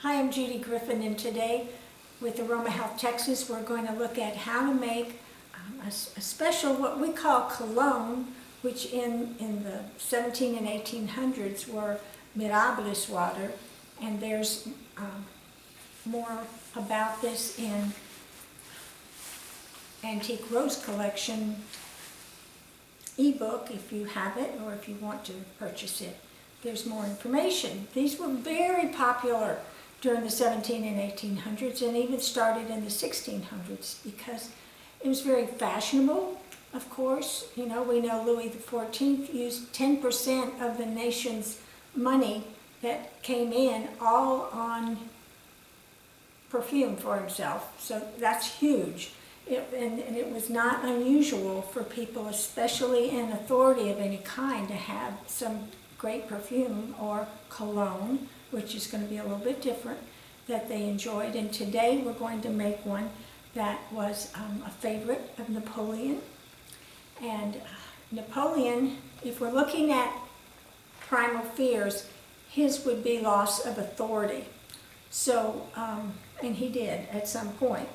Hi, I'm Judy Griffin, and today with Aroma Health Texas, we're going to look at how to make a special, what we call cologne, which in the 17 and 1800s were mirabilis water, and there's more about this in Antique Rose Collection ebook if you have it or if you want to purchase it. There's more information. These were very popular during the 17 and 1800s and even started in the 1600s because it was very fashionable, of course. You know, we know Louis XIV used 10% of the nation's money that came in all on perfume for himself, so that's huge. And it was not unusual for people, especially in authority of any kind, to have some great perfume or cologne, which is going to be a little bit different, that they enjoyed. And today we're going to make one that was a favorite of Napoleon. And Napoleon, if we're looking at primal fears, his would be loss of authority. So, and he did at some point.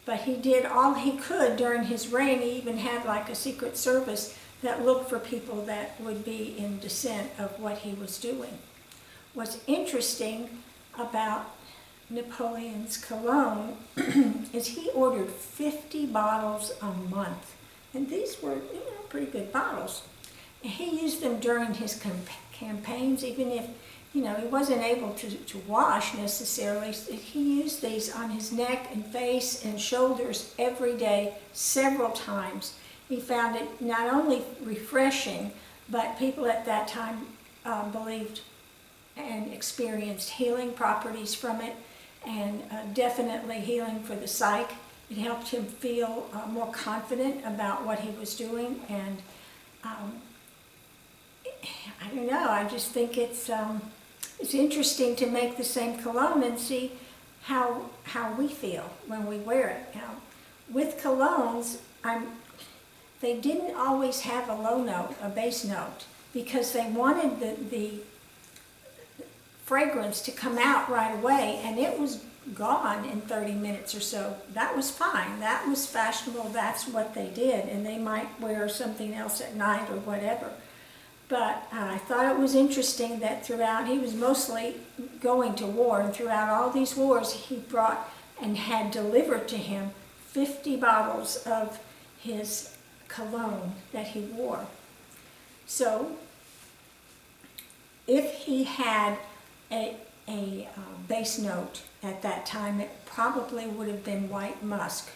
But he did all he could during his reign. He even had like a secret service that looked for people that would be in dissent of what he was doing. What's interesting about Napoleon's cologne is he ordered 50 bottles a month. And these were, pretty good bottles. And he used them during his campaigns, even if, he wasn't able to wash necessarily. He used these on his neck and face and shoulders every day, several times. He found it not only refreshing, but people at that time believed and experienced healing properties from it, and definitely healing for the psyche. It helped him feel more confident about what he was doing, and I don't know, I just think it's interesting to make the same cologne and see how we feel when we wear it. Now, with colognes, they didn't always have a low note, a base note, because they wanted the fragrance to come out right away, and it was gone in 30 minutes or so. That was fine. That was fashionable. That's what they did, and they might wear something else at night or whatever. But I thought it was interesting that throughout, he was mostly going to war, and throughout all these wars, he brought and had delivered to him 50 bottles of his cologne that he wore. So, if he had a base note at that time, it probably would have been white musk.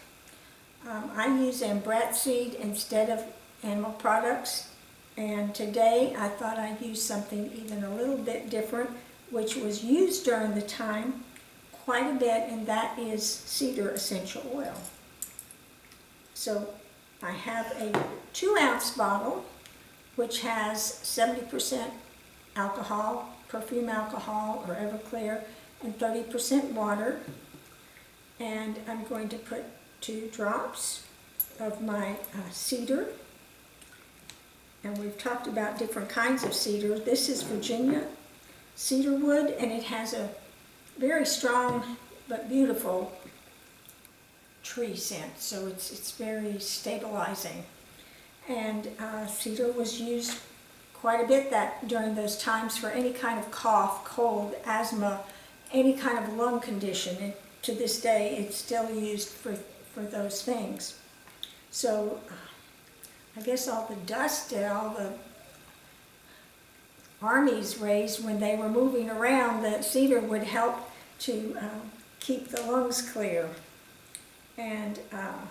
I use ambret seed instead of animal products. And today I thought I'd use something even a little bit different, which was used during the time quite a bit, and that is cedar essential oil. So I have a 2-ounce bottle, which has 70% alcohol, perfume alcohol or Everclear, and 30% water. And I'm going to put 2 drops of my cedar. And we've talked about different kinds of cedar. This is Virginia cedar wood, and it has a very strong but beautiful tree scent, so it's very stabilizing. And cedar was used quite a bit during those times for any kind of cough, cold, asthma, any kind of lung condition. And to this day, it's still used for those things. So I guess all the dust that all the armies raised when they were moving around, the cedar would help to keep the lungs clear. And I'm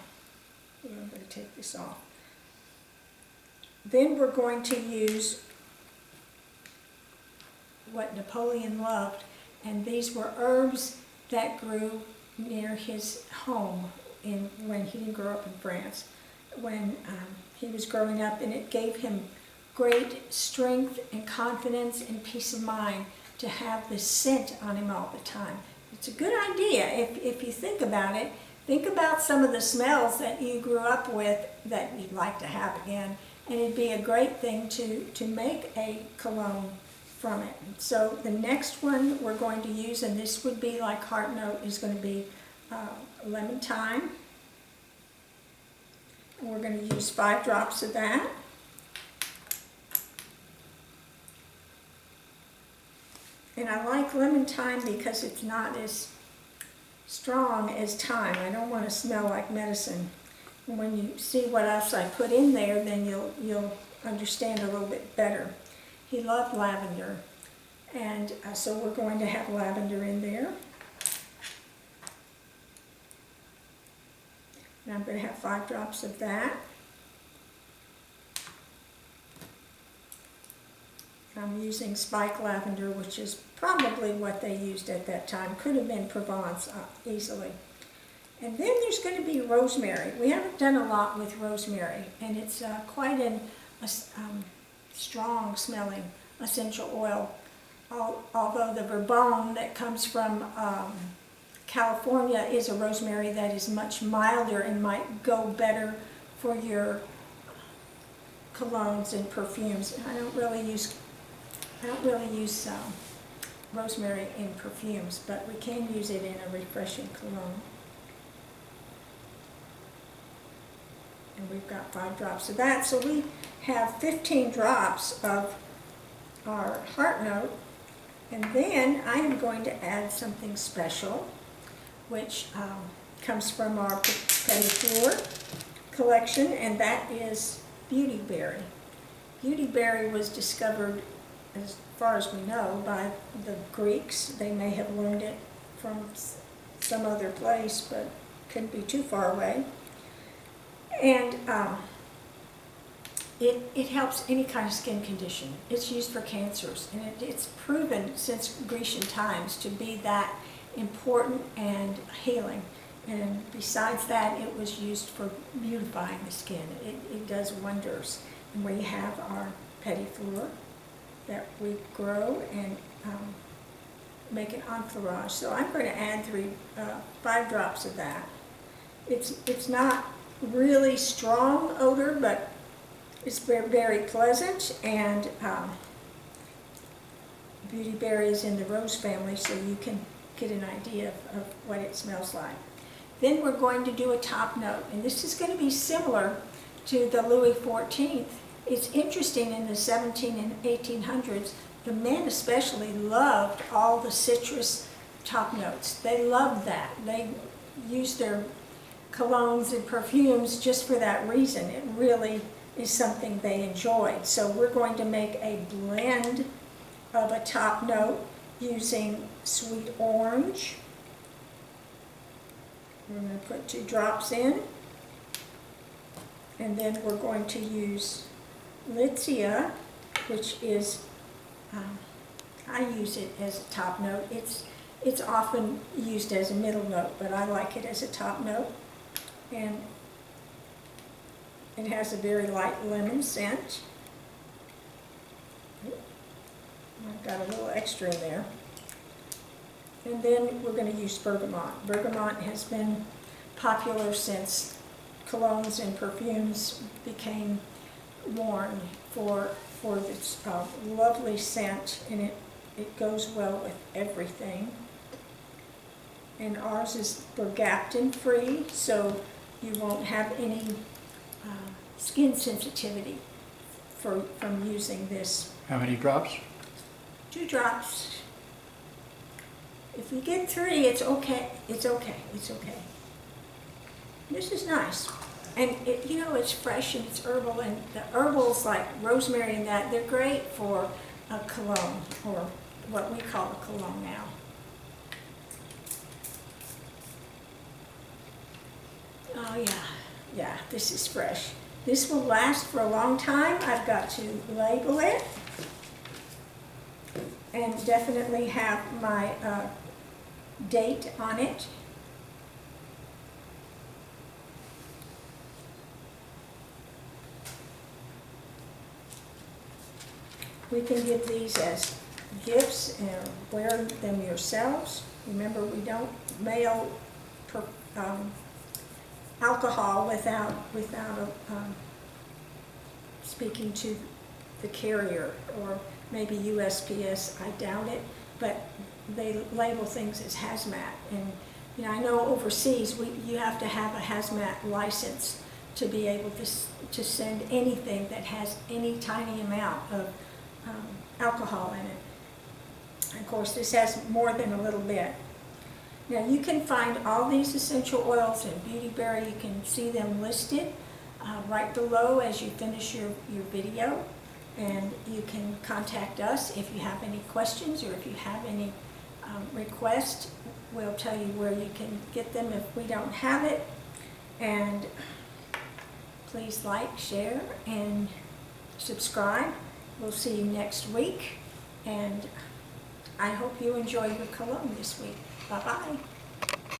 going to take this off. Then we're going to use what Napoleon loved, and these were herbs that grew near his home when he didn't grow up in France. When he was growing up, and it gave him great strength and confidence and peace of mind to have this scent on him all the time. It's a good idea if you think about it. Think about some of the smells that you grew up with that you'd like to have again, and it'd be a great thing to make a cologne from it. So the next one we're going to use, and this would be like heart note, is going to be lemon thyme. And we're going to use 5 drops of that. And I like lemon thyme because it's not as strong as thyme. I don't want to smell like medicine. And when you see what else I put in there, then you'll understand a little bit better. He loved lavender, and so we're going to have lavender in there. And I'm going to have 5 drops of that. I'm using spike lavender, which is probably what they used at that time. Could have been Provence easily. And then there's going to be rosemary. We haven't done a lot with rosemary, and it's quite a strong smelling essential oil. Although the verbone that comes from California is a rosemary that is much milder and might go better for your colognes and perfumes. I don't really use rosemary in perfumes, but we can use it in a refreshing cologne. And we've got 5 drops of that, so we have 15 drops of our heart note. And then I am going to add something special, which comes from our Petit Fleur collection, and that is beauty berry. Beauty berry was discovered, as far as we know, by the Greeks. They may have learned it from some other place, but couldn't be too far away. And it helps any kind of skin condition. It's used for cancers, and it's proven since Grecian times to be that important and healing. And besides that, it was used for beautifying the skin. It does wonders. And we have our Petit Fleur that we grow and make an enfleurage. So I'm going to add 5 drops of that. It's not really strong odor, but it's very, very pleasant, and beauty berry is in the rose family, so you can get an idea of what it smells like. Then we're going to do a top note, and this is going to be similar to the Louis XIV. It's interesting, in the 17 and 1800s, the men especially loved all the citrus top notes. They loved that. They used their colognes and perfumes just for that reason. It really is something they enjoyed. So we're going to make a blend of a top note using sweet orange. We're going to put 2 drops in, and then we're going to use Litsea, which is, I use it as a top note. It's often used as a middle note, but I like it as a top note. And it has a very light lemon scent. I've got a little extra in there. And then we're going to use bergamot. Bergamot has been popular since colognes and perfumes became worn for this lovely scent, and it goes well with everything. And ours is bergaptan free, so you won't have any skin sensitivity from using this. How many drops? 2 drops. If you get 3, it's okay. It's okay. It's okay. This is nice. And it's fresh and it's herbal, and the herbals like rosemary and that, they're great for a cologne, or what we call a cologne now. Oh yeah, this is fresh. This will last for a long time. I've got to label it and definitely have my date on it. We can give these as gifts and wear them yourselves. Remember, we don't mail alcohol without speaking to the carrier, or maybe USPS, I doubt it, but they label things as hazmat. And you know, I know overseas you have to have a hazmat license to be able to send anything that has any tiny amount of alcohol in it. And of course, this has more than a little bit. Now, you can find all these essential oils in Beauty Berry. You can see them listed right below as you finish your video. And you can contact us if you have any questions or if you have any requests. We'll tell you where you can get them if we don't have it. And please like, share, and subscribe. We'll see you next week. And I hope you enjoy your cologne this week. Bye-bye.